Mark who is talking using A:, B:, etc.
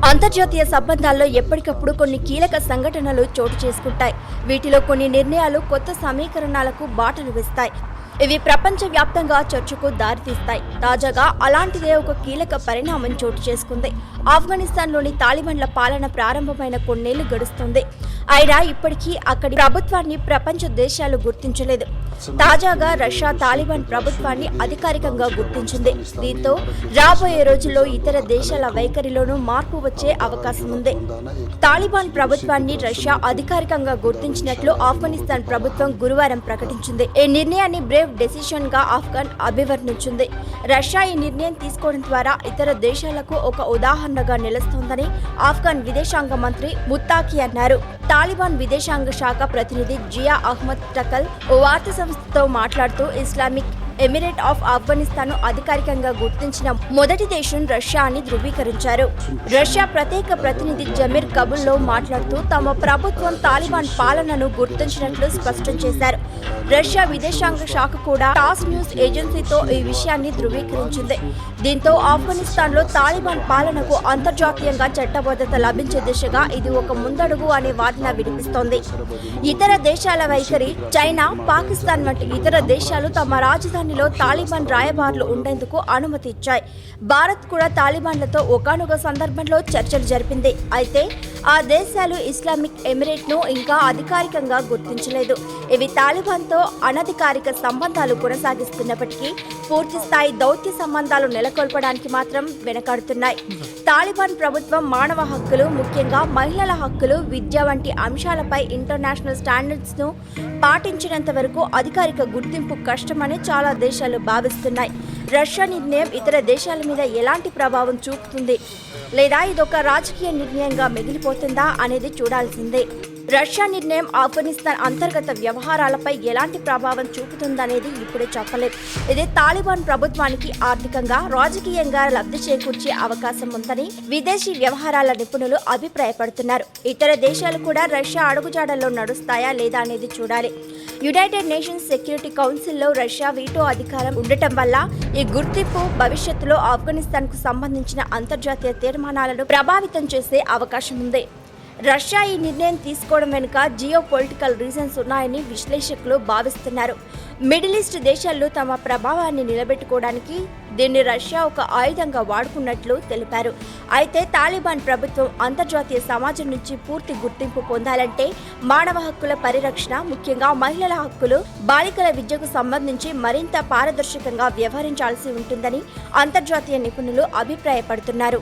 A: అంతర్జాతీయ సంబంధాల్లో ఎప్పటికప్పుడు కొన్ని కీలక సంఘటనలు చోటు చేసుకుంటాయి. వీటిలో కొన్ని నిర్ణయాలు కొత్త సమీకరణాలకు బాటలు వేస్తాయి. ఇవి ప్రపంచవ్యాప్తంగా చర్చకు దారితీస్తాయి. తాజాగా అలాంటిదే ఒక కీలక పరిణామం చోటు చేసుకుంది. ఆఫ్ఘనిస్తాన్లోని తాలిబాన్ల పాలన ప్రారంభమైన కొన్నేళ్లు గడుస్తుంది. అయినా ఇప్పటికీ అక్కడి ప్రభుత్వాన్ని ప్రపంచ దేశాలు గుర్తించలేదు. తాజాగా రష్యా తాలిబాన్ ప్రభుత్వాన్ని అధికారికంగా గుర్తించింది. దీంతో రాబోయే రోజుల్లో ఇతర దేశాల వైఖరిలోనూ మార్పు వచ్చే అవకాశం ఉంది. తాలిబాన్ ప్రభుత్వాన్ని రష్యా అధికారికంగా గుర్తించినట్లు ఆఫ్ఘనిస్తాన్ ప్రభుత్వం గురువారం ప్రకటించింది. ఈ నిర్ణయాన్ని బ్రేవ్ డెసిషన్ గా ఆఫ్ఘన్ అభివర్ణించింది. రష్యా ఈ నిర్ణయం తీసుకోవడం ద్వారా ఇతర దేశాలకు ఒక ఉదాహరణగా నిలుస్తోందని ఆఫ్ఘన్ విదేశాంగ మంత్రి ముత్తాకి అన్నారు. తాలిబాన్ విదేశాంగ శాఖ ప్రతినిధి జియా అహ్మద్ టకల్ ఓ వార్తా సంస్థతో మాట్లాడుతూ ఇస్లామిక్ ఎమిరేట్ ఆఫ్ ఆఫ్ఘనిస్తాన్ అధికారికంగా గుర్తించిన మొదటి దేశం రష్యా అని ధృవీకరించారు. రష్యా ప్రత్యేక ప్రతినిధి జమీర్ కబుల్లో మాట్లాడుతూ తమ ప్రభుత్వం తాలిబాన్ పాలనను గుర్తించినట్లు స్పష్టం చేశారు. రష్యా విదేశాంగ శాఖ కూడా టాస్ న్యూస్ ఏజెన్సీతో ఈ విషయాన్ని ధృవీకరించింది. దీంతో ఆఫ్ఘనిస్తాన్లో తాలిబాన్ పాలనకు అంతర్జాతీయంగా చట్టబద్ధత లభించే దిశగా ఇది ఒక ముందడుగు అనే వాదన వినిపిస్తోంది. ఇతర దేశాల వైఖరి చైనా, పాకిస్తాన్ వంటి ఇతర దేశాలు తమ రాజధానిలో తాలిబాన్ రాయబారులు ఉండేందుకు అనుమతి ఇచ్చాయి. భారత్ కూడా తాలిబాన్లతో ఒకానొక సందర్భంలో చర్చలు జరిపింది. అయితే ఆ దేశాలు ఇస్లామిక్ ఎమిరేట్ ను ఇంకా అధికారికంగా గుర్తించలేదు. ఇవి తాలిబాన్తో అనధికారిక సంబంధాలు కొనసాగిస్తున్నప్పటికీ పూర్తి స్థాయి దౌత్య సంబంధాలు నెలకొల్పడానికి మాత్రం వెనకాడుతున్నాయి. తాలిబాన్ ప్రభుత్వం మానవ హక్కులు, ముఖ్యంగా మహిళల హక్కులు, విద్య వంటి అంశాలపై ఇంటర్నేషనల్ స్టాండర్డ్స్ ను పాటించినంత వరకు అధికారిక గుర్తింపు కష్టమని చాలా దేశాలు భావిస్తున్నాయి. రష్యా నిర్ణయం ఇతర దేశాల మీద ఎలాంటి ప్రభావం చూపుతుంది, లేదా ఇదొక రాజకీయ నిర్ణయంగా మిగిలిపోతుందా అనేది చూడాల్సిందే. రష్యా నిర్ణయం ఆఫ్ఘనిస్తాన్ అంతర్గత వ్యవహారాలపై ఎలాంటి ప్రభావం చూపుతుందనేది ఇప్పుడే చెప్పలేదు. ఇది తాలిబాన్ ప్రభుత్వానికి ఆర్థికంగా, రాజకీయంగా లబ్ధి చేకూర్చే అవకాశం ఉందని విదేశీ వ్యవహారాల నిపుణులు అభిప్రాయపడుతున్నారు. ఇతర దేశాలు కూడా రష్యా అడుగుజాడల్లో నడుస్తాయా లేదా అనేది చూడాలి. యునైటెడ్ నేషన్స్ సెక్యూరిటీ కౌన్సిల్లో రష్యా వీటో అధికారం ఉండటం వల్ల ఈ గుర్తింపు భవిష్యత్తులో ఆఫ్ఘనిస్తాన్కు సంబంధించిన అంతర్జాతీయ తీర్మానాలను ప్రభావితం చేసే అవకాశం ఉంది. రష్యా ఈ నిర్ణయం తీసుకోవడం వెనుక జియో పొలిటికల్ రీజన్స్ ఉన్నాయని విశ్లేషకులు భావిస్తున్నారు. మిడిల్ ఈస్ట్ దేశాల్లో తమ ప్రభావాన్ని నిలబెట్టుకోవడానికి దీన్ని రష్యా ఒక ఆయుధంగా వాడుకున్నట్లు తెలిపారు. అయితే తాలిబాన్ ప్రభుత్వం అంతర్జాతీయ సమాజం నుంచి పూర్తి గుర్తింపు పొందాలంటే మానవ హక్కుల పరిరక్షణ, ముఖ్యంగా మహిళల హక్కులు, బాలికల విద్యకు సంబంధించి మరింత పారదర్శకంగా వ్యవహరించాల్సి ఉంటుందని అంతర్జాతీయ నిపుణులు అభిప్రాయపడుతున్నారు.